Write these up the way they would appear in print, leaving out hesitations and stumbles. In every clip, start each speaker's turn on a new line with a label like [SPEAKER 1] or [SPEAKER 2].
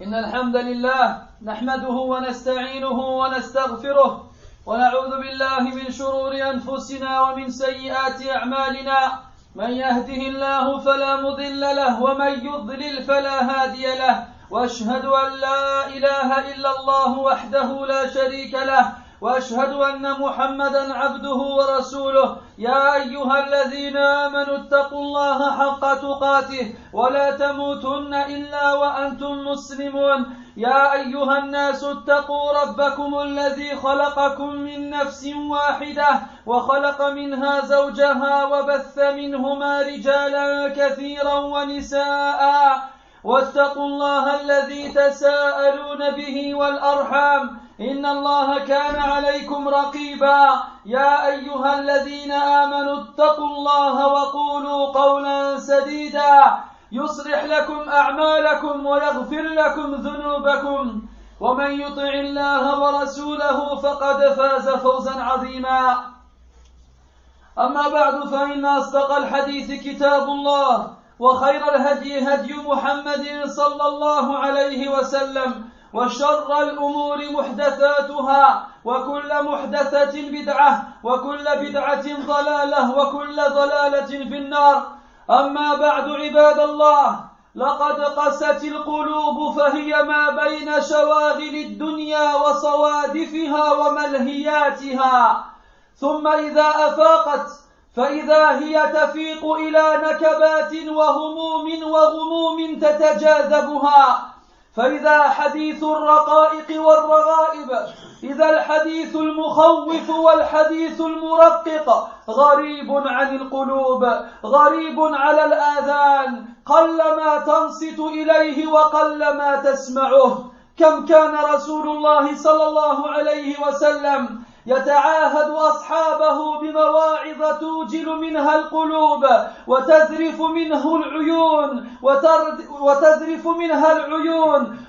[SPEAKER 1] إن الحمد لله نحمده ونستعينه ونستغفره ونعوذ بالله من شرور أنفسنا ومن سيئات أعمالنا من يهده الله فلا مضل له ومن يضلل فلا هادي له وأشهد أن لا إله إلا الله وحده لا شريك له وأشهد أن محمدا عبده ورسوله يا أيها الذين آمنوا اتقوا الله حق تقاته ولا تموتن إلا وأنتم مسلمون يا أيها الناس اتقوا ربكم الذي خلقكم من نفس واحدة وخلق منها زوجها وبث منهما رجالا كثيرا ونساء واتقوا الله الذي تساءلون به والأرحام إن الله كان عليكم رقيبا يا أيها الذين آمنوا اتقوا الله وقولوا قولا سديدا يصلح لكم أعمالكم ويغفر لكم ذنوبكم ومن يطع الله ورسوله فقد فاز فوزا عظيما أما بعد فإن أصدق الحديث كتاب الله وخير الهدي هدي محمد صلى الله عليه وسلم وشر الأمور محدثاتها وكل محدثة بدعة وكل بدعة ضلالة وكل ضلالة في النار أما بعد عباد الله لقد قست القلوب فهي ما بين شواغل الدنيا وصوادفها وملهياتها ثم إذا أفاقت فإذا هي تفيق إلى نكبات وغموم تتجاذبها فإذا حديث الرقائق والرغائب إذا الحديث المخوف والحديث المرقق غريب عن القلوب غريب على الآذان قلما تنصت إليه وقلما تسمعه كم كان رسول الله صلى الله عليه وسلم يتعاهد أصحابه بمواعظ توجل منها القلوب وتذرف منها العيون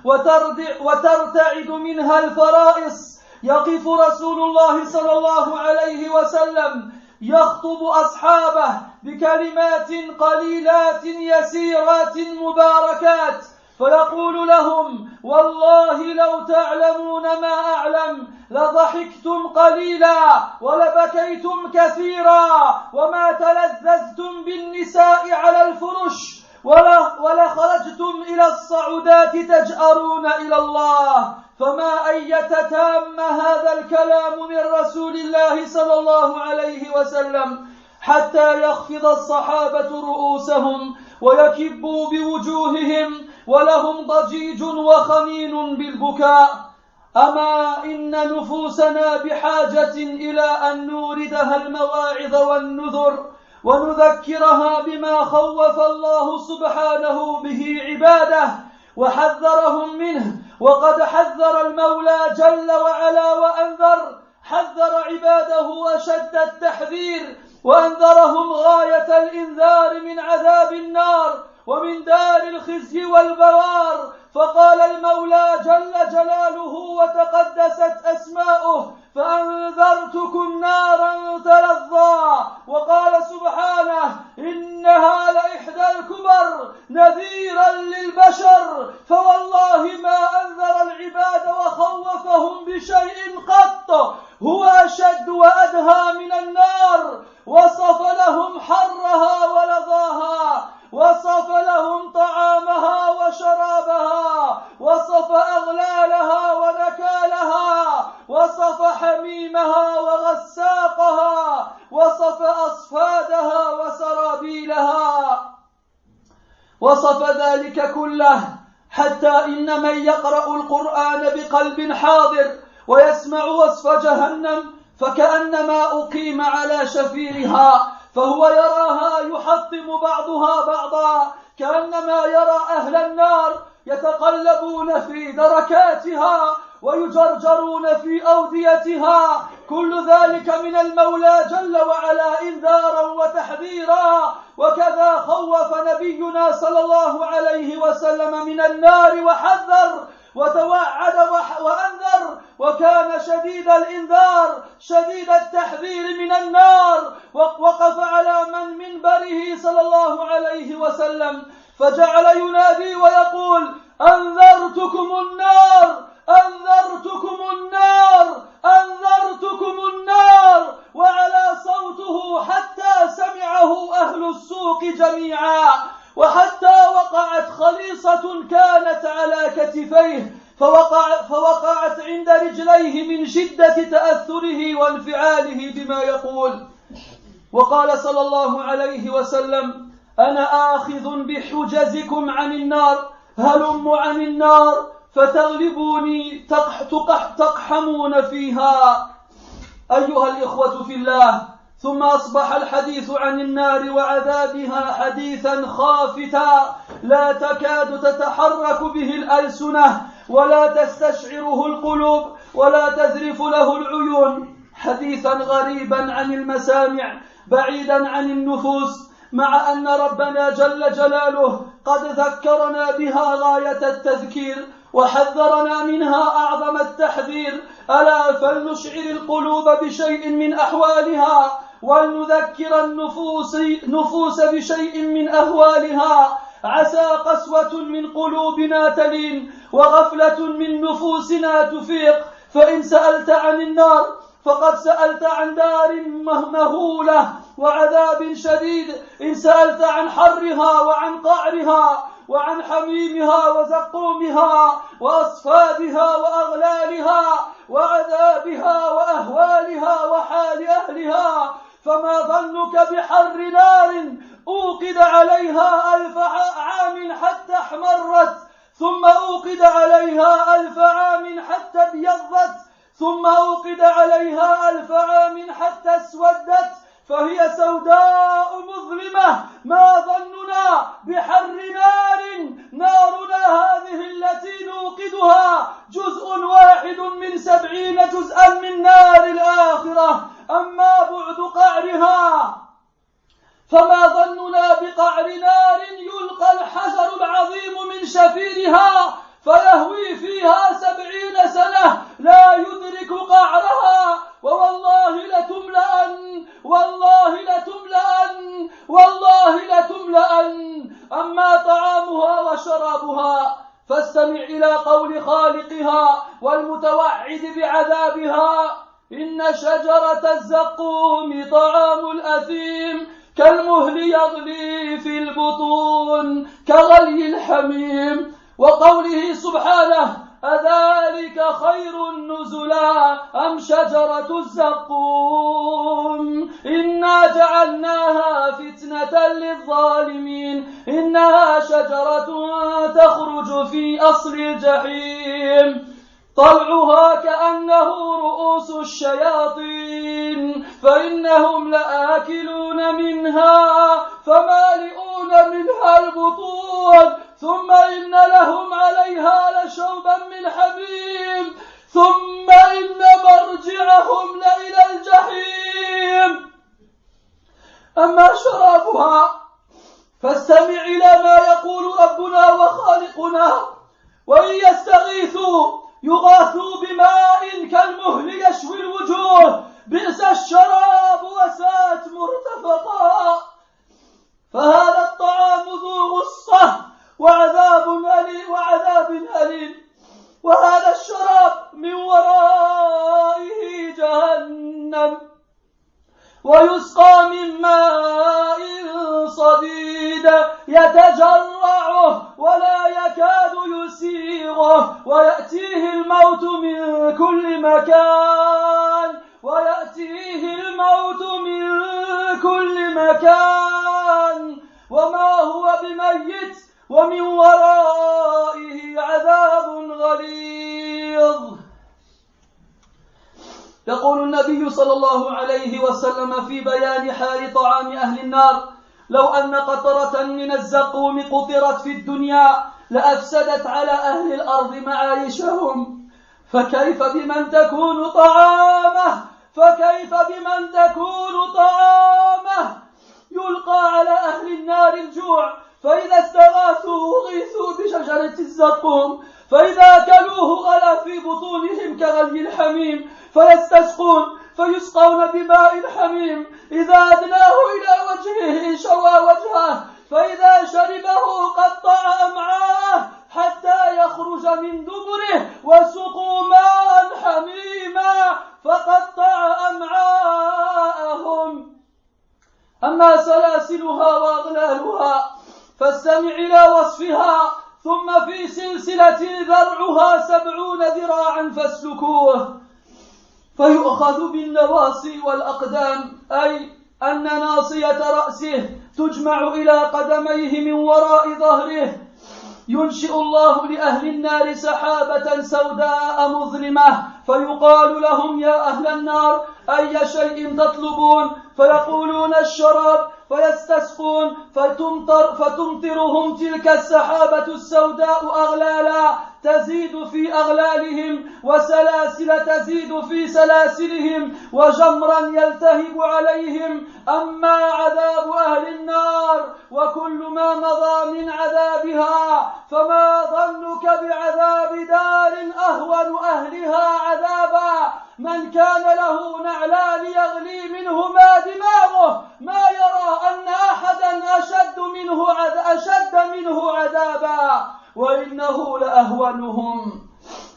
[SPEAKER 1] وترتعد منها الفرائص يقف رسول الله صلى الله عليه وسلم يخطب أصحابه بكلمات قليلات يسيرات مباركات فيقول لهم والله لو تعلمون ما أعلم لضحكتم قليلا ولبكيتم كثيرا وما تلذذتم بالنساء على الفرش ولخرجتم إلى الصعودات تجأرون إلى الله فما أن يتتام هذا الكلام من رسول الله صلى الله عليه وسلم حتى يخفض الصحابة رؤوسهم ويكبوا بوجوههم ولهم ضجيج وخمين بالبكاء أما إن نفوسنا بحاجة إلى أن نوردها المواعظ والنذر ونذكرها بما خوف الله سبحانه به عباده وحذرهم منه وقد حذر المولى جل وعلا حذر عباده أشد التحذير وأنذرهم غاية الإنذار من عذاب النار ومن دار الخزي والبوار فقال المولى جل جلاله وتقدست أسماؤه فأنذرتكم نارا تلظى وقال سبحانه إنها لإحدى الكبر نذيرا للبشر فوالله ما أنذر العباد وخوفهم بشيء قط هو أشد وأدهى من النار وصف لهم حرها ولظاها وصف لهم طعامها وشرابها وصف أغلالها ونكالها وصف حميمها وغساقها وصف أصفادها وسرابيلها وصف ذلك كله حتى إن من يقرأ القرآن بقلب حاضر ويسمع وصف جهنم فكأنما أقيم على شفيرها فهو يراها يحطم بعضها بعضا كأنما يرى أهل النار يتقلبون في دركاتها ويجرجرون في أوديتها كل ذلك من المولى جل وعلا إنذارا وتحذيرا وكذا خوف نبينا صلى الله عليه وسلم من النار وحذر وتوعد وأنذر وكان شديد الإنذار شديد التحذير من النار وقف على منبره صلى الله عليه وسلم فجعل ينادي ويقول أنذرتكم النار أنذرتكم النار أنذرتكم النار، وعلى صوته حتى سمعه أهل السوق جميعا، وحتى وقعت خليصة كانت على كتفيه فوقعت عند رجليه من شدة تأثره وانفعاله بما يقول. وقال صلى الله عليه وسلم: أنا آخذ بحجزكم عن النار، هلموا عن النار فتغلبوني تقحمون فيها. أيها الإخوة في الله، ثم أصبح الحديث عن النار وعذابها حديثا خافتا لا تكاد تتحرك به الألسنة ولا تستشعره القلوب ولا تذرف له العيون، حديثا غريبا عن المسامع بعيدا عن النفوس، مع أن ربنا جل جلاله قد ذكرنا بها غاية التذكير وحذرنا منها أعظم التحذير. ألا فلنشعر القلوب بشيء من أحوالها ولنذكر النفوس بشيء من أهوالها، عسى قسوة من قلوبنا تلين وغفلة من نفوسنا تفيق. فإن سألت عن النار فقد سألت عن دار مهولة وعذاب شديد، إن سألت عن حرها وعن قعرها وعن حميمها وزقومها وأصفادها وأغلالها وعذابها وأهوالها وحال أهلها، فما ظنك بحر نار أوقد عليها 1000 عام حتى احمرت، ثم أوقد عليها 1000 عام حتى ابيضت، ثم أوقد عليها 1000 عام حتى اسودت، فهي سوداء مظلمة. ما ظننا بحر نار؟ نارنا هذه التي نوقدها جزء واحد من 70 جزءا من نار الآخرة، أما بعد قعرها فما ظننا بقعر نار يلقى الحجر العظيم من شفيرها فيهوي فيها 70 سنة لا يدرك قعرها، ووالله لتملأن والله لتملأن والله لتملأن. أما طعامها وشرابها فاستمع إلى قول خالقها والمتوعد بعذابها: إن شجرة الزقوم طعام الأثيم كالمهل يغلي في البطون كغلي الحميم. وقوله سبحانه: أذلك خير نزلا أم شجرة الزقوم إنا جعلناها فتنة للظالمين إنها شجرة تخرج في أصل الجحيم طلعها كأنه رؤوس الشياطين فإنهم لآكلون منها فمالئون منها البطون ثم إن لهم عليها لشوبا من حميم ثم إن مرجعهم لإلى الجحيم. أما شرابها فاستمع إلى ما يقول ربنا وخالقنا: وإن يستغيثوا يغاثوا بماء كالمهل يشوي الوجوه بئس الشراب وساءت مرتفقا. فهذا الطعام ذو غصة وعذاب أليم، وهذا الشراب من ورائه جهنم، ويسقى من ماء صديد يتجرعه ولا يكاد يسيغه ويأتيه الموت من كل مكان وما هو بميت ومن ورائه عذاب غليظ. يقول النبي صلى الله عليه وسلم في بيان حال طعام أهل النار: لو أن قطرة من الزقوم قطرت في الدنيا لأفسدت على أهل الأرض معايشهم، فكيف بمن تكون طعامه يلقى على أهل النار الجوع، فإذا استغاثوا أغيثوا بشجرة الزقوم، فإذا أكلوه غلى في بطونهم كغلي الحميم، فيستسقون فيسقون بماء حميم إذا أدناه إلى وجهه شوى وجهه، فإذا شربه قطع أمعاءه حتى يخرج من دبره وسقوا ماء حميما فقطع أمعاءهم. أما سلاسلها وأغلالها فاستمع إلى وصفها: ثم في سلسلة ذرعها 70 ذراعا فاسلكوه. فيؤخذ بالنواصي والأقدام، أي أن ناصية رأسه تجمع إلى قدميه من وراء ظهره. ينشئ الله لأهل النار سحابة سوداء مظلمة فيقال لهم: يا أهل النار أي شيء تطلبون؟ فيقولون: الشراب. فيستسقون فتمطرهم تلك السحابة السوداء أغلالا تزيد في أغلالهم، وسلاسل تزيد في سلاسلهم، وجمرا يلتهب عليهم. أما عذاب أهل النار وكل ما مضى من عذابها فما ظنك بعذاب دار أهون أهلها عذابا. من كان له نعلان يغلي منهما دماغه ما يرى أن أحدا أشد منه عذابا، وإنه لأهونهم.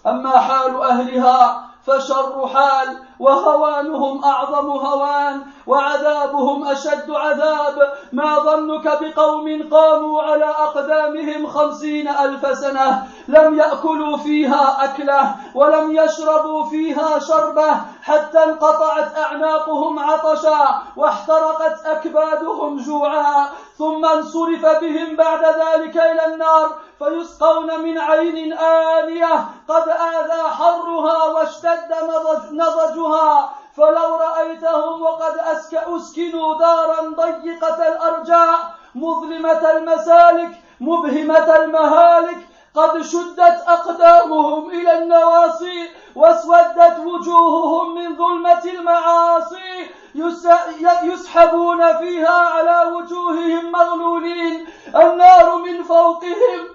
[SPEAKER 1] أما حال أهلها فشر حال، وهوانهم أعظم هوان، وعذابهم أشد عذاب. ما ظنك بقوم قاموا على أقدامهم 50,000 سنة لم يأكلوا فيها أكلة ولم يشربوا فيها شربة، حتى انقطعت أعناقهم عطشا واحترقت أكبادهم جوعا، ثم انصرف بهم بعد ذلك إلى النار فيسقون من عين آنية قد آذى حرها واشتد نضجها. فلو رأيتهم وقد أسكنوا دارا ضيقة الأرجاء مظلمة المسالك مبهمة المهالك، قد شدت أقدامهم إلى النواصي واسودت وجوههم من ظلمة المعاصي، يسحبون فيها على وجوههم مغلولين، النار من فوقهم،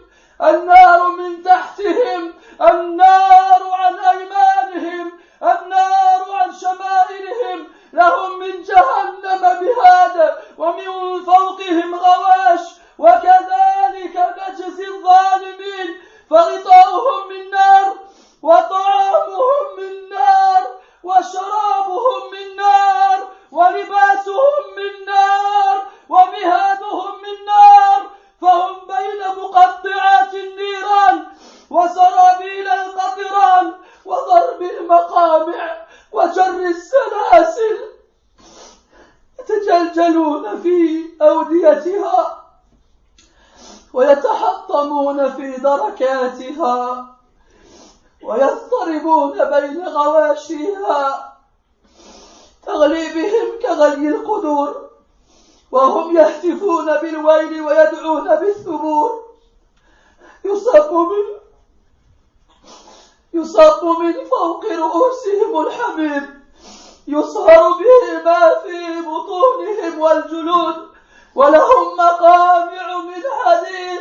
[SPEAKER 1] النار من تحتهم، النار عن أيمانهم، النار عن شمائلهم، لهم من جهنم مهاد ومن فوقهم غواش، وكذلك نجزي الظالمين. فغطاؤهم من نار، وطعامهم من نار، وشرابهم من نار، ولباسهم من نار، ومهادهم من نار، فهم بين مقطعات النيران وسرابيل القطران وضرب المقامع وجر السلاسل، يتجلجلون في أوديتها ويتحطمون في دركاتها ويضطربون بين غواشيها، تغلي بهم كغلي القدور، وهم يهتفون بالويل ويدعون بالثبور. يصب من فوق رؤوسهم الحميم، يصهر به ما في بطونهم والجلود، ولهم مقامع من حديد.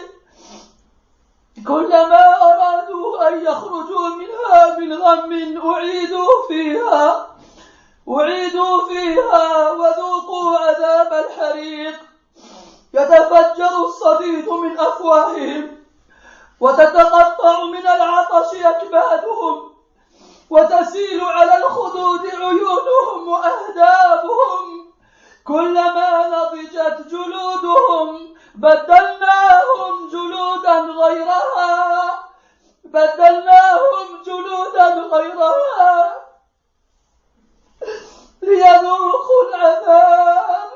[SPEAKER 1] كلما أرادوا أن يخرجوا منها من غم أعيدوا فيها وذوقوا عذاب الحريق. يتفجر الصديد من أفواههم وتتقطع من العطش أكبادهم وتسيل على الخدود عيونهم وأهدابهم. كلما نضجت جلودهم بدلناهم جلودا غيرها ليذوقوا العذاب.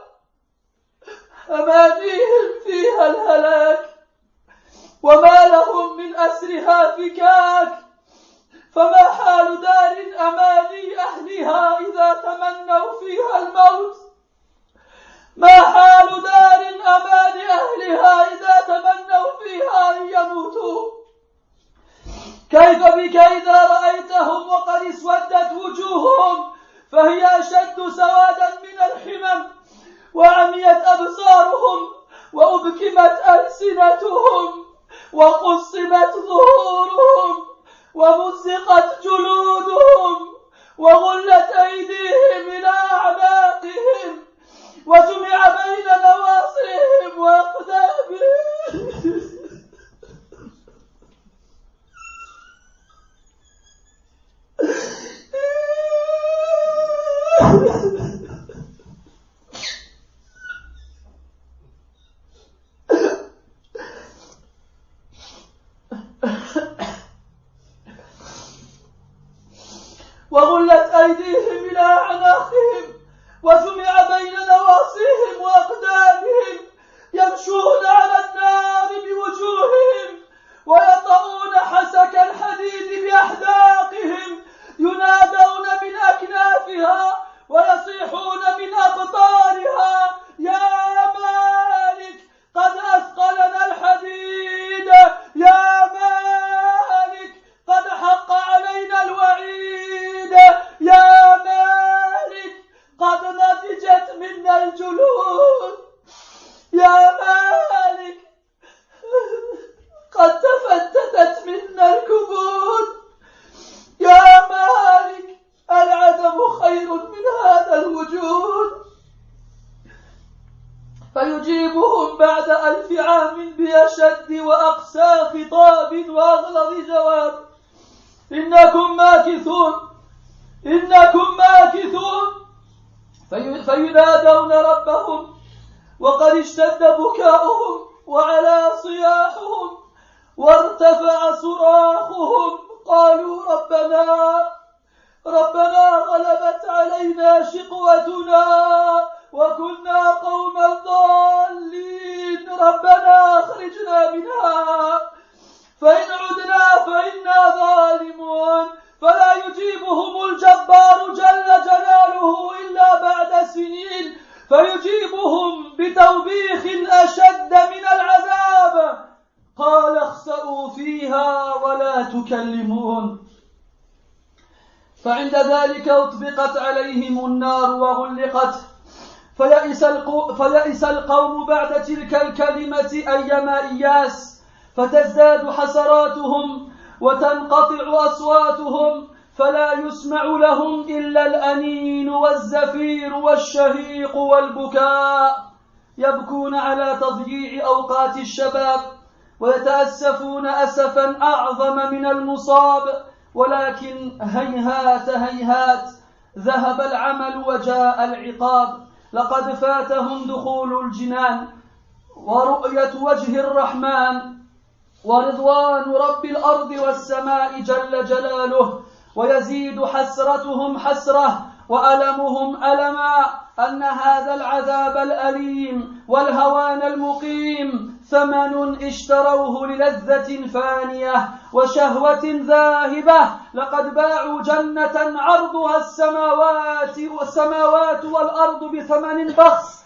[SPEAKER 1] أمانيهم فيها الهلاك وما لهم من أسرها فكاك. فما حال دار أماني أهلها إذا تمنوا فيها الموت؟ ما حال دار أمان أهلها إذا تمنوا فيها أن يموتوا؟ كيف بك إذا رأيتهم وقد اسودت وجوههم فهي أشد سوادا من الحمم، وعميت أبصارهم وأبكمت ألسنتهم وقصبت ظهورهم ومزقت جلودهم وغلت أيديهم إلى أعناقهم وجمع بين نواصيهم وأقدامهم. الجلود يا مالك قد تفتتت منا الكبود يا مالك العدم خير من هذا الوجود فيجيبهم بعد 1000 عام بأشد وأقسى خطاب وأغلظ جواب إنكم ماكثون فينادون ربهم وقد اشتد بكاؤهم وعلى صياحهم وارتفع صراخهم قالوا ربنا غلبت علينا شقوتنا وكنا قوما ضالين ربنا أخرجنا منها فإن عدنا فإنا ظالمون فلا يجيبهم الجبار جل جلاله إلا بعد سنين فيجيبهم بتوبيخ أشد من العذاب قال اخسئوا فيها ولا تكلمون فعند ذلك أطبقت عليهم النار وغلقت فيئس القوم بعد تلك الكلمة أيما إياس فتزداد حسراتهم وتنقطع أصواتهم فلا يسمع لهم إلا الأنين والزفير والشهيق والبكاء يبكون على تضييع أوقات الشباب ويتأسفون أسفا أعظم من المصاب ولكن هيهات ذهب العمل وجاء العقاب لقد فاتهم دخول الجنان ورؤية وجه الرحمن ورضوان رب الأرض والسماء جل جلاله ويزيد حسرتهم حسرة وألمهم ألما أن هذا العذاب الأليم والهوان المقيم ثمن اشتروه للذة فانية وشهوة ذاهبة لقد باعوا جنة عرضها السماوات والأرض بثمن بخس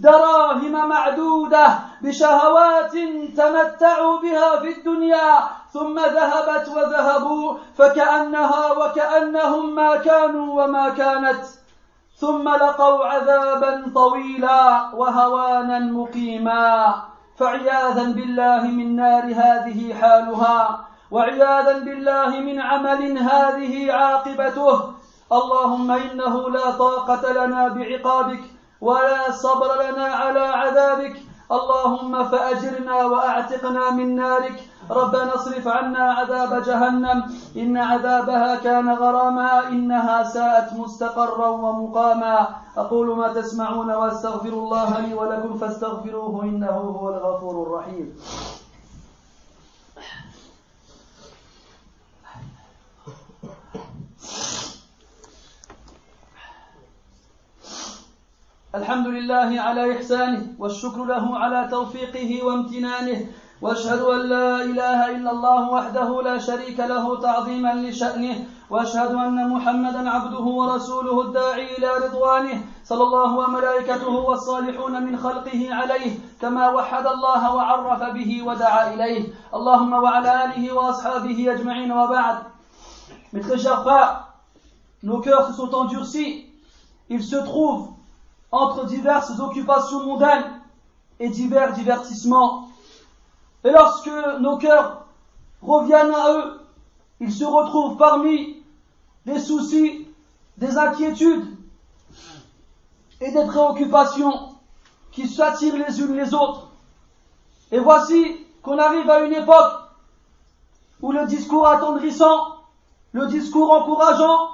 [SPEAKER 1] دراهم معدودة بشهوات تمتعوا بها في الدنيا ثم ذهبت وذهبوا فكأنها وكأنهم ما كانوا وما كانت ثم لقوا عذابا طويلا وهوانا مقيما فعياذا بالله من نار هذه حالها وعياذا بالله من عمل هذه عاقبته اللهم إنه لا طاقة لنا بعقابك ولا صبر لنا على عذابك اللهم فأجرنا وأعتقنا من نارك ربنا اصرف عنا عذاب جهنم إن عذابها كان غراما إنها ساءت مستقرا ومقاما أقول ما تسمعون وأستغفر الله لي ولكم فاستغفروه إنه هو الغفور الرحيم الحمد لله على إحسانه والشكر له على توفيقه وامتنانه وأشهد أن لا إله إلا الله وحده لا شريك له تعظيما لشأنه وأشهد أن محمدا عبده ورسوله الداعي إلى رضوانه صلى الله وملائكته والصالحون من خلقه عليه كما وحد الله وعرف به ودعا إليه اللهم وعلى آله وأصحابه أجمعين وبعد. Mes très chers frères, nos cœurs se sont endurcis, ils se trouvent entre diverses occupations mondaines et divers divertissements. Et lorsque nos cœurs reviennent à eux, ils se retrouvent parmi des soucis, des inquiétudes et des préoccupations qui s'attirent les unes les autres. Et voici qu'on arrive à une époque où le discours attendrissant, le discours encourageant,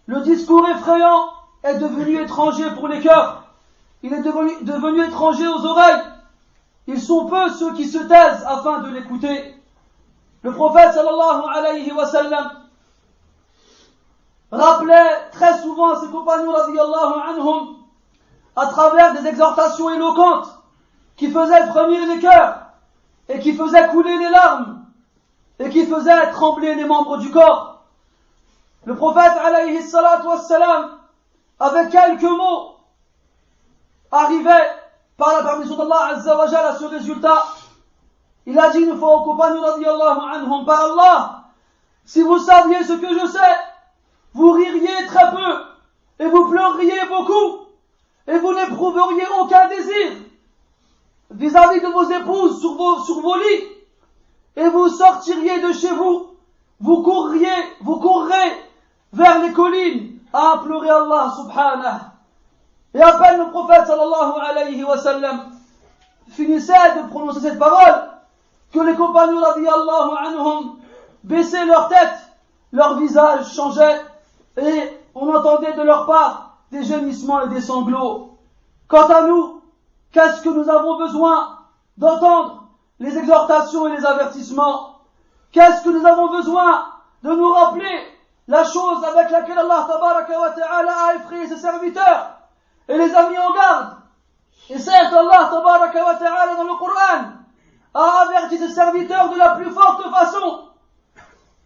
[SPEAKER 1] le discours effrayant est devenu étranger pour les cœurs. Il est devenu étranger aux oreilles. Ils sont peu ceux qui se taisent afin de l'écouter. Le prophète sallallahu alayhi wa sallam rappelait très souvent à ses compagnons radiyallahu anhum à travers des exhortations éloquentes qui faisaient frémir les cœurs et qui faisaient couler les larmes et qui faisaient trembler les membres du corps. Le prophète alayhi salatu wassalam, avec quelques mots, arrivait par la permission d'Allah Azza wa Jalla à ce résultat. Il a dit une fois aux compagnons radiyallahu anhum, par Allah, si vous saviez ce que je sais, vous ririez très peu et vous pleureriez beaucoup. et vous n'éprouveriez aucun désir vis-à-vis de vos épouses sur vos lits, et vous sortiriez de chez vous, vous courrez vers les collines à implorer Allah subhanahu. Et à peine le prophète sallallahu alayhi wa sallam finissait de prononcer cette parole, que les compagnons radiyallahu anhum baissaient leur tête, leur visage changeait, et on entendait de leur part des gémissements et des sanglots. Quant à nous, qu'est-ce que nous avons besoin d'entendre? Les exhortations et les avertissements. Qu'est-ce que nous avons besoin de nous rappeler? La chose avec laquelle Allah tabaraka wa ta'ala a effrayé ses serviteurs et les a mis en garde. Et certes, Allah tabaraka wa ta'ala dans le Coran a averti ses serviteurs de la plus forte façon.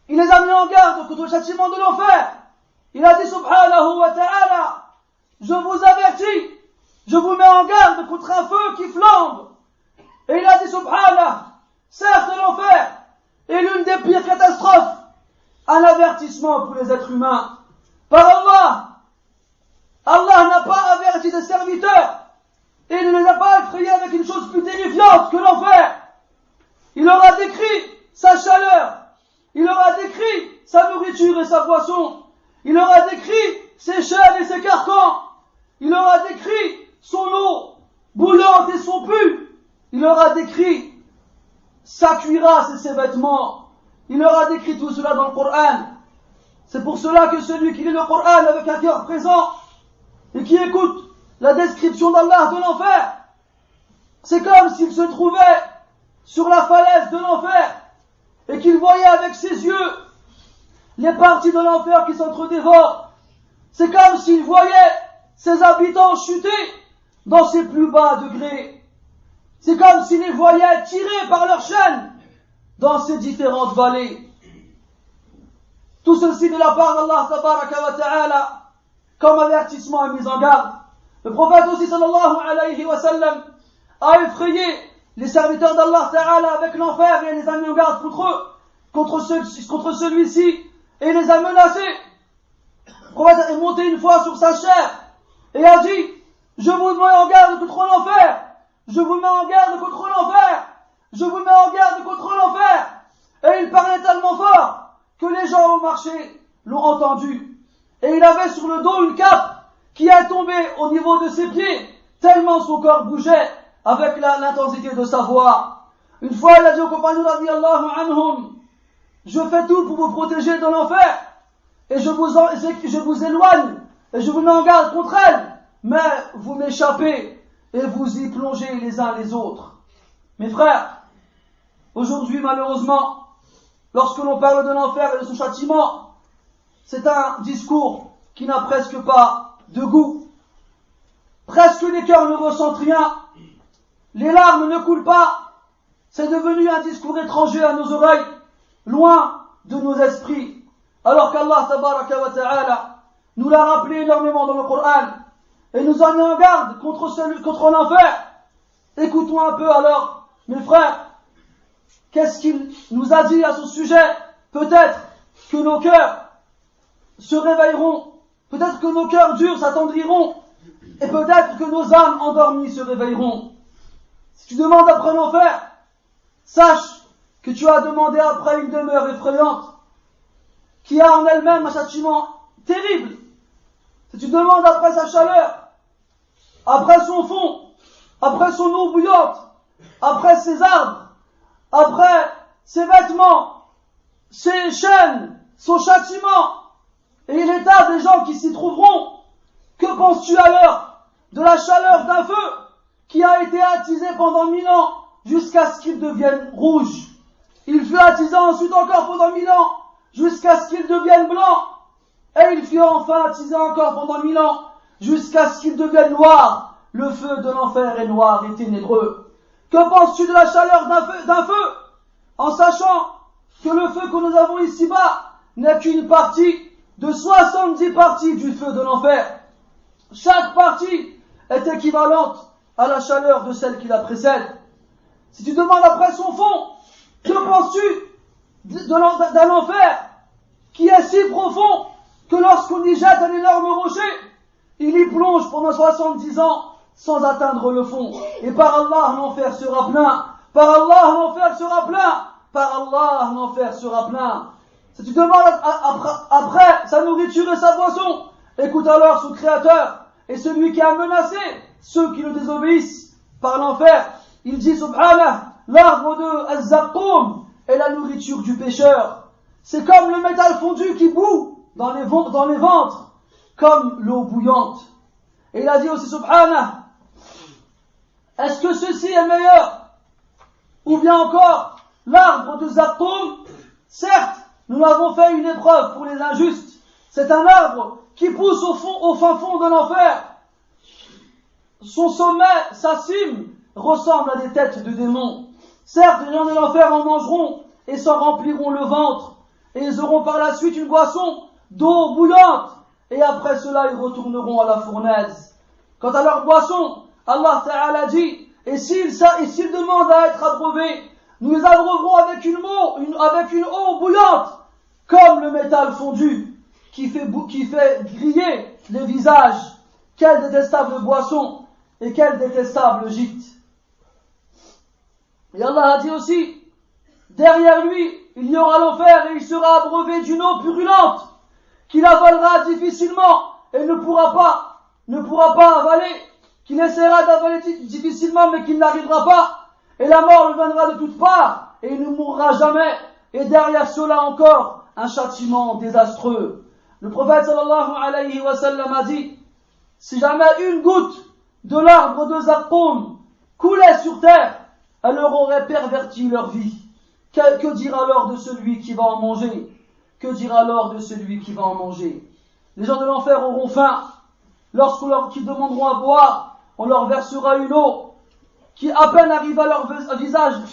[SPEAKER 1] Il les a mis en garde contre le châtiment de l'enfer. Il a dit subhanahu wa ta'ala, je vous avertis, je vous mets en garde contre un feu qui flambe. Et il a dit subhanahu, certes l'enfer est l'une des pires catastrophes, un avertissement pour les êtres humains. Par Allah, Allah n'a pas averti ses serviteurs et ne les a pas effrayés avec une chose plus terrifiante que l'enfer. Il leur a décrit sa chaleur, il leur a décrit sa nourriture et sa boisson, il leur a décrit ses chaînes et ses carcans, il leur a décrit son eau bouillante et son pu, il leur a décrit sa cuirasse et ses vêtements, il leur a décrit tout cela dans le Coran. C'est pour cela que celui qui lit le Coran avec un cœur présent et qui écoute la description d'Allah de l'enfer, c'est comme s'il se trouvait sur la falaise de l'enfer et qu'il voyait avec ses yeux les parties de l'enfer qui s'entre-dévorent. C'est comme s'il voyait ses habitants chuter dans ses plus bas degrés. C'est comme s'il les voyait tirés par leurs chaînes dans ces différentes vallées. Tout ceci de la part d'Allah tabaraka wa ta'ala comme avertissement et mise en garde. Le prophète aussi sallallahu alayhi wa sallam a effrayé les serviteurs d'Allah ta'ala avec l'enfer et les a mis en garde contre eux, contre celui-ci, et les a menacés. Le prophète est monté une fois sur sa chair et a dit, je vous mets en garde contre l'enfer, je vous mets en garde contre l'enfer, je vous mets en garde contre l'enfer. Et il parlait tellement fort que les gens au marché l'ont entendu. Et il avait sur le dos une cape qui est tombée au niveau de ses pieds, tellement son corps bougeait avec l'intensité de sa voix. Une fois, il a dit aux compagnons radiyallahu anhum, je fais tout pour vous protéger de l'enfer, et je vous éloigne, et je vous mets en garde contre elle, mais vous m'échappez, et vous y plongez les uns les autres. Mes frères, aujourd'hui, malheureusement, lorsque l'on parle de l'enfer et de son châtiment, c'est un discours qui n'a presque pas de goût. Presque les cœurs ne ressentent rien. Les larmes ne coulent pas. C'est devenu un discours étranger à nos oreilles, loin de nos esprits. Alors qu'Allah tabaraka wa ta'ala nous l'a rappelé énormément dans le Coran et nous en met en garde contre l'enfer. Écoutons un peu alors, mes frères, qu'est-ce qu'il nous a dit à ce sujet. Peut-être que nos cœurs se réveilleront, peut-être que nos cœurs durs s'attendriront, et peut-être que nos âmes endormies se réveilleront. Si tu demandes après l'enfer, sache que tu as demandé après une demeure effrayante, qui a en elle-même un châtiment terrible. Si tu demandes après sa chaleur, après son fond, après son eau bouillante, après ses arbres, après ses vêtements, ses chaînes, son châtiment, et l'état des gens qui s'y trouveront, que penses-tu alors de la chaleur d'un feu qui a été attisé pendant 1000 ans jusqu'à ce qu'il devienne rouge? Il fut attisé ensuite encore pendant 1000 ans jusqu'à ce qu'il devienne blanc, et il fut enfin attisé encore pendant 1000 ans jusqu'à ce qu'il devienne noir. Le feu de l'enfer est noir et ténébreux. Que penses-tu de la chaleur d'un feu, en sachant que le feu que nous avons ici-bas n'est qu'une partie de 70 parties du feu de l'enfer? Chaque partie est équivalente à la chaleur de celle qui la précède. Si tu demandes après son fond, que penses-tu d'un enfer qui est si profond que lorsqu'on y jette un énorme rocher,
[SPEAKER 2] il y plonge pendant 70 ans sans atteindre le fond. Et par Allah, l'enfer sera plein. Par Allah, l'enfer sera plein. Par Allah, l'enfer sera plein. Si tu demandes après sa nourriture et sa boisson, écoute alors son Créateur et celui qui a menacé ceux qui le désobéissent par l'enfer. Il dit subhanah, l'arbre de Az-Zaqqum est la nourriture du pécheur. C'est comme le métal fondu qui bout dans les ventres, comme l'eau bouillante. Et il a dit aussi subhanah, est-ce que ceci est meilleur? Ou bien encore, l'arbre de Zaqqum, certes, nous avons fait une épreuve pour les injustes. C'est un arbre qui pousse au fin fond de l'enfer. Son sommet, sa cime, ressemble à des têtes de démons. Certes, les gens de l'enfer en mangeront et s'en rempliront le ventre. Et ils auront par la suite une boisson d'eau bouillante. Et après cela, ils retourneront à la fournaise. Quant à leur boisson, Allah Ta'ala dit, et s'ils demandent à être abreuvés, nous les abreuverons avec une eau bouillante, comme le métal fondu, qui fait griller les visages. Quelle détestable boisson, et quel détestable gîte. Et Allah a dit aussi, derrière lui, il y aura l'enfer et il sera abreuvé d'une eau purulente, qu'il avalera difficilement et ne pourra pas avaler, qu'il essaiera d'avaler difficilement mais qu'il n'arrivera pas. Et la mort le viendra de toutes parts, et il ne mourra jamais. Et derrière cela encore, un châtiment désastreux. Le prophète sallallahu alayhi wa sallam a dit, si jamais une goutte de l'arbre de Zaqqum coulait sur terre, elle leur aurait perverti leur vie. Que dira alors de celui qui va en manger? Que dira alors de celui qui va en manger? Les gens de l'enfer auront faim. Lorsqu'ils demanderont à boire, on leur versera une eau qui à peine arrive à leur visage, le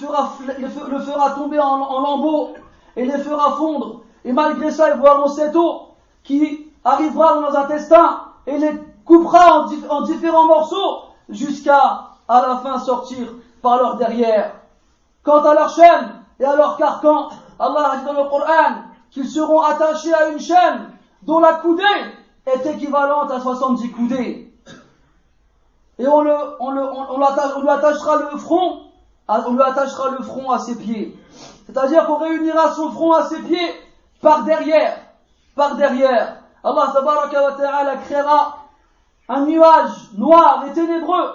[SPEAKER 2] fera tomber en lambeaux et les fera fondre. Et malgré ça, ils boiront cette eau qui arrivera dans leurs intestins et les coupera en différents morceaux jusqu'à la fin sortir par leur derrière. Quant à leur chaîne et à leur carcan, Allah a dit dans le Coran qu'ils seront attachés à une chaîne dont la coudée est équivalente à 70 coudées. Et on lui attachera le front à ses pieds. C'est-à-dire qu'on réunira son front à ses pieds par derrière. Allah tabaraka wa ta'ala créera un nuage noir et ténébreux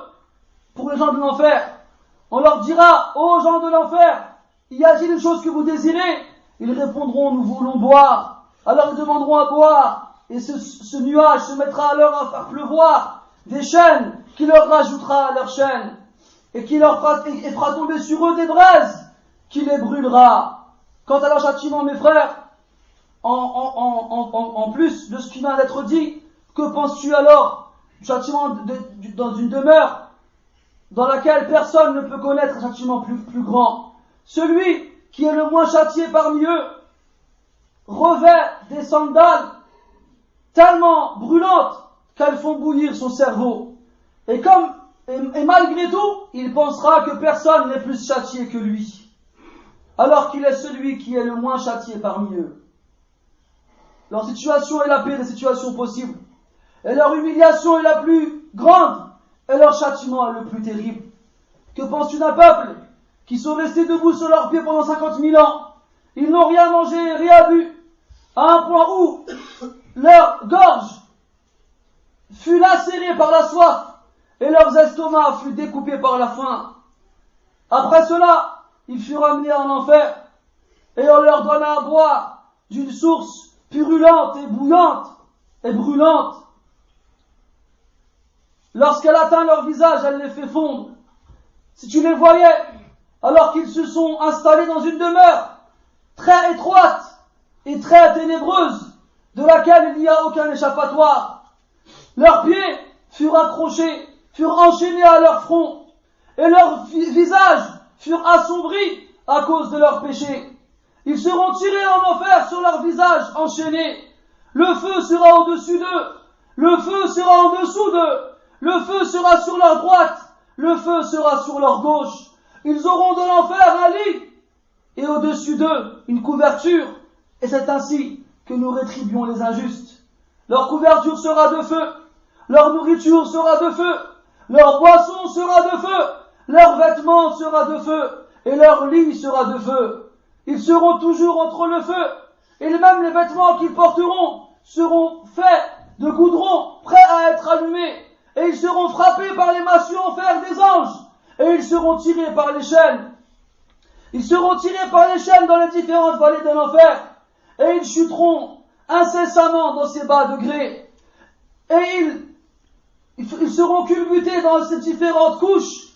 [SPEAKER 2] pour les gens de l'enfer. On leur dira, ô gens de l'enfer, y a-t-il une chose que vous désirez? Ils répondront, nous voulons boire. Alors ils demanderont à boire, et ce nuage se mettra alors à faire pleuvoir des chaînes qui leur rajoutera à leur chaîne, et qui fera tomber sur eux des braises qui les brûlera. Quant à leur châtiment, mes frères, en plus de ce qui vient d'être dit, que penses-tu alors du châtiment dans une demeure dans laquelle personne ne peut connaître un châtiment plus grand? Celui qui est le moins châtié parmi eux revêt des sandales tellement brûlantes qu'elles font bouillir son cerveau. Et malgré tout, il pensera que personne n'est plus châtié que lui, alors qu'il est celui qui est le moins châtié parmi eux. Leur situation est la pire des situations possibles, et leur humiliation est la plus grande, et leur châtiment est le plus terrible. Que penses-tu d'un peuple qui sont restés debout sur leurs pieds pendant 50 000 ans? Ils n'ont rien mangé, rien bu, à un point où leur gorge fut lacérée par la soif et leurs estomacs furent découpés par la faim. Après cela, ils furent amenés en enfer et on leur donna à boire d'une source purulente et bouillante et brûlante. Lorsqu'elle atteint leur visage, elle les fait fondre. Si tu les voyais, alors qu'ils se sont installés dans une demeure très étroite et très ténébreuse, de laquelle il n'y a aucun échappatoire, leurs pieds furent accrochés, furent enchaînés à leur front, et leurs visages furent assombris à cause de leurs péchés. Ils seront tirés en enfer sur leurs visages enchaînés. Le feu sera au-dessus d'eux, le feu sera en dessous d'eux, le feu sera sur leur droite, le feu sera sur leur gauche. Ils auront de l'enfer un lit, et au-dessus d'eux une couverture, et c'est ainsi que nous rétribuons les injustes. Leur couverture sera de feu. leur nourriture sera de feu, leur boisson sera de feu, leur vêtement sera de feu, et leur lit sera de feu. Ils seront toujours entre le feu, et même les vêtements qu'ils porteront seront faits de goudron, prêts à être allumés, et ils seront frappés par les massues en fer des anges, et ils seront tirés par les chaînes. Ils seront tirés par les chaînes dans les différentes vallées de l'enfer, et ils chuteront incessamment dans ces bas degrés, et ils seront culbutés dans ces différentes couches.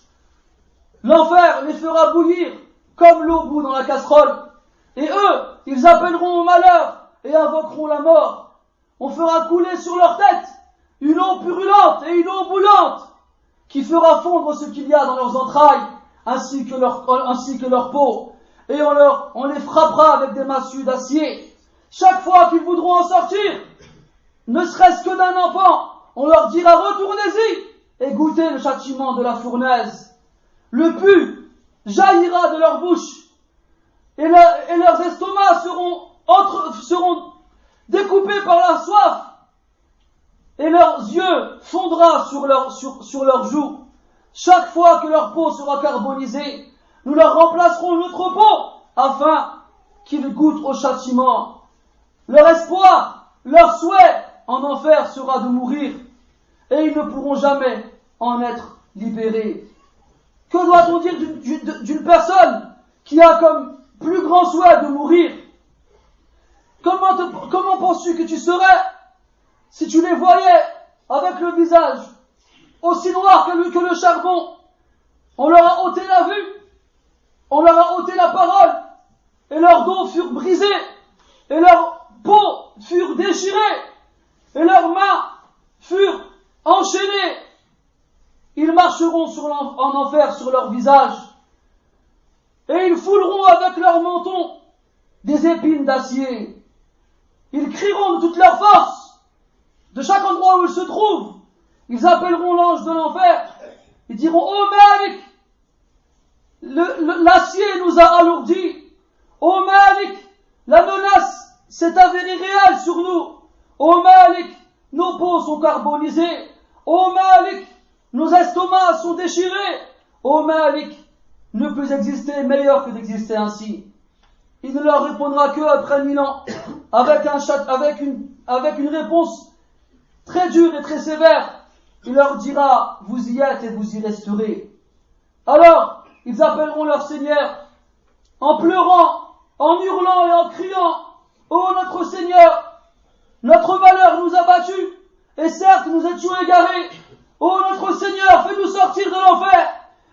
[SPEAKER 2] L'enfer les fera bouillir comme l'eau bout dans la casserole, et eux, ils appelleront au malheur et invoqueront la mort. On fera couler sur leur tête une eau purulente et une eau bouillante qui fera fondre ce qu'il y a dans leurs entrailles ainsi que leur peau, et on les frappera avec des massues d'acier. Chaque fois qu'ils voudront en sortir, ne serait-ce que d'un enfant, on leur dira retournez-y et goûtez le châtiment de la fournaise. Le pu jaillira de leur bouche, et leurs estomacs seront découpés par la soif, et leurs yeux fondra sur leurs joues. Chaque fois que leur peau sera carbonisée, nous leur remplacerons notre peau afin qu'ils goûtent au châtiment. Leur espoir, leur souhait en enfer sera de mourir, et ils ne pourront jamais en être libérés. Que doit-on dire d'une personne qui a comme plus grand souhait de mourir? Comment penses-tu que tu serais si tu les voyais avec le visage aussi noir que le charbon? On leur a ôté la vue, on leur a ôté la parole, et leurs dos furent brisés, et leurs peaux furent déchirées, et leurs mains furent enchaînées. Ils marcheront en enfer sur leur visage, et ils fouleront avec leur menton des épines d'acier. Ils crieront de toute leur force, de chaque endroit où ils se trouvent. Ils appelleront l'ange de l'enfer. Ils diront, ô Malik, l'acier nous a alourdis. Ô Malik, la menace s'est avérée réelle sur nous. Ô Malik, nos peaux sont carbonisées. Ô Malik, nos estomacs sont déchirés. Ô Malik, ne peut exister meilleur que d'exister ainsi. Il ne leur répondra que après 1000 ans, avec une réponse très dure et très sévère. Il leur dira, vous y êtes et vous y resterez. Alors, ils appelleront leur Seigneur, en pleurant, en hurlant et en criant, ô notre Seigneur, notre malheur nous a battus, et certes nous étions égarés. Ô notre Seigneur, fais-nous sortir de l'enfer,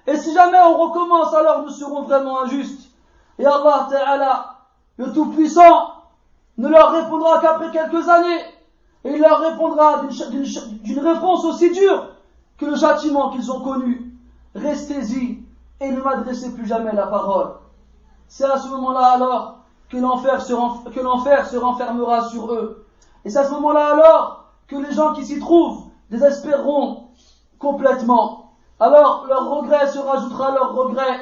[SPEAKER 2] et si jamais on recommence, alors nous serons vraiment injustes. Et Allah Ta'ala, le Tout-Puissant, ne leur répondra qu'après quelques années, et il leur répondra d'une réponse aussi dure que le châtiment qu'ils ont connu. Restez-y et ne m'adressez plus jamais la parole. C'est à ce moment-là alors que l'enfer se renfermera sur eux. Et c'est à ce moment-là alors que les gens qui s'y trouvent désespéreront complètement. Alors leur regret se rajoutera à leur regret,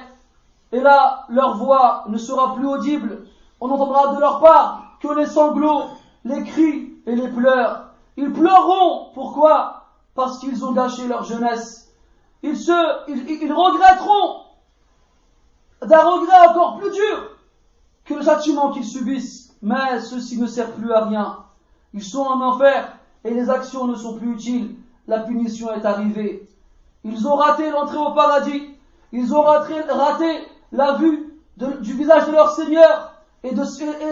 [SPEAKER 2] et là leur voix ne sera plus audible. On n'entendra de leur part que les sanglots, les cris et les pleurs. Ils pleureront. Pourquoi? Parce qu'ils ont gâché leur jeunesse. Ils regretteront d'un regret encore plus dur que le châtiment qu'ils subissent. Mais ceci ne sert plus à rien. Ils sont en enfer et les actions ne sont plus utiles. La punition est arrivée. Ils ont raté l'entrée au paradis. Ils ont raté la vue du visage de leur Seigneur et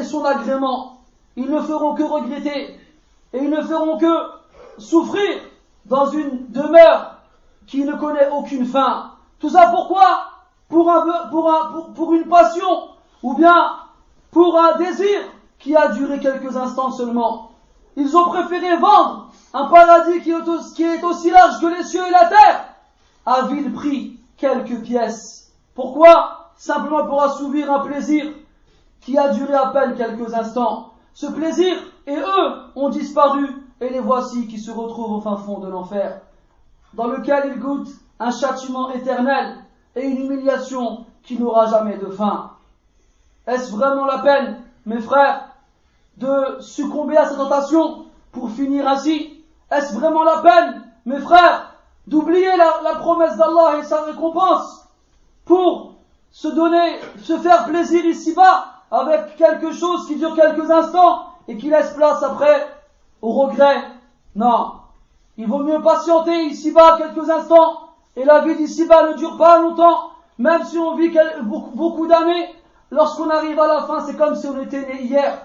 [SPEAKER 2] son agrément. Ils ne feront que regretter et ils ne feront que souffrir dans une demeure qui ne connaît aucune fin. Tout ça pourquoi? Pour une passion ou bien pour un désir qui a duré quelques instants seulement. Ils ont préféré vendre un paradis qui est aussi large que les cieux et la terre à vil prix quelques pièces. Pourquoi? Simplement pour assouvir un plaisir qui a duré à peine quelques instants. Ce plaisir et eux ont disparu, et les voici qui se retrouvent au fin fond de l'enfer, dans lequel ils goûtent un châtiment éternel et une humiliation qui n'aura jamais de fin. Est-ce vraiment la peine, mes frères, de succomber à cette tentation pour finir ainsi? Est-ce vraiment la peine mes frères, d'oublier la promesse d'Allah et sa récompense pour se faire plaisir ici-bas avec quelque chose qui dure quelques instants et qui laisse place après au regret. Non, il vaut mieux patienter ici-bas quelques instants, et la vie d'ici-bas ne dure pas longtemps, même si on vit beaucoup d'années. Lorsqu'on arrive à la fin, c'est comme si on était né hier.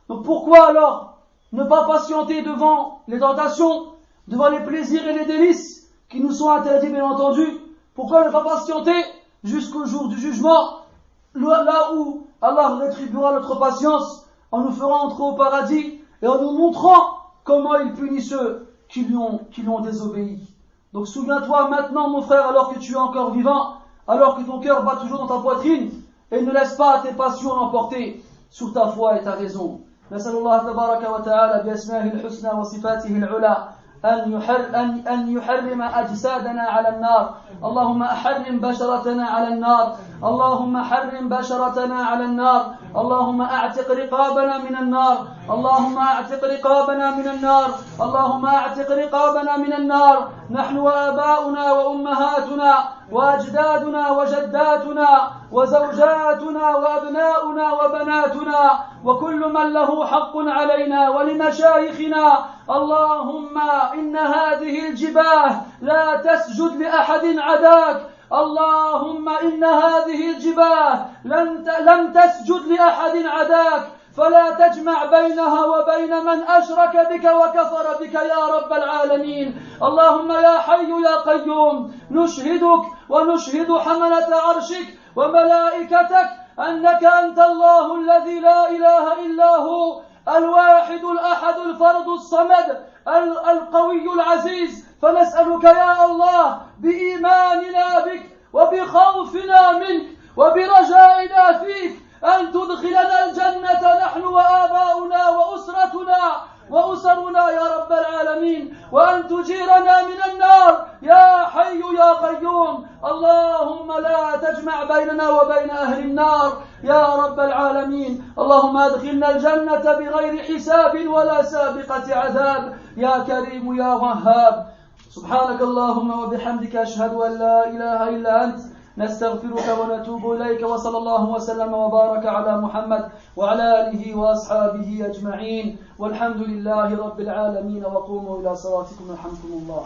[SPEAKER 2] Donc pourquoi alors ne pas patienter devant les tentations, devant les plaisirs et les délices qui nous sont interdits bien entendu? Pourquoi ne pas patienter jusqu'au jour du jugement, là où Allah rétribuera notre patience en nous ferant entrer au paradis et en nous montrant comment il punit ceux qui lui ont désobéi. Donc souviens-toi maintenant, mon frère, alors que tu es encore vivant, alors que ton cœur bat toujours dans ta poitrine, et ne laisse pas tes passions l'emporter sur ta foi et ta raison. نسأل الله تبارك وتعالى بأسمائه الحسنى وصفاته العلى أن يحرم أجسادنا على النار. اللهم أحرم بشرتنا على النار. اللهم حرم بشرتنا على النار. اللهم أعتق رقابنا من النار. اللهم أعتق رقابنا من النار. اللهم أعتق رقابنا من النار. نحن وآباؤنا وأمهاتنا وأجدادنا وجداتنا وزوجاتنا وأبناؤنا وبناتنا وكل من له حق علينا ولمشايخنا. اللهم إن هذه الجباه لا تسجد لأحد عداك. اللهم إن هذه الجباه لم تسجد لأحد عداك، فلا تجمع بينها وبين من أشرك بك وكفر بك يا رب العالمين. اللهم يا حي يا قيوم، نشهدك ونشهد حملة عرشك وملائكتك أنك أنت الله الذي لا إله إلا هو، الواحد الأحد الفرد الصمد القوي العزيز. فنسألك يا الله بإيماننا بك وبخوفنا منك وبرجائنا فيك أن تدخلنا الجنة نحن وآباؤنا وأسرنا يا رب العالمين، وأن تجيرنا من النار يا حي يا قيوم. اللهم لا تجمع بيننا وبين أهل النار يا رب العالمين. اللهم أدخلنا الجنة بغير حساب ولا سابقة عذاب يا كريم يا وهاب. سبحانك اللهم وبحمدك أشهد أن لا إله إلا أنت، نستغفرك ونتوب إليك. وصلى الله وسلم وبارك على محمد وعلى آله وأصحابه أجمعين، والحمد لله رب العالمين. وقوموا إلى صلاتكم يرحمكم الله.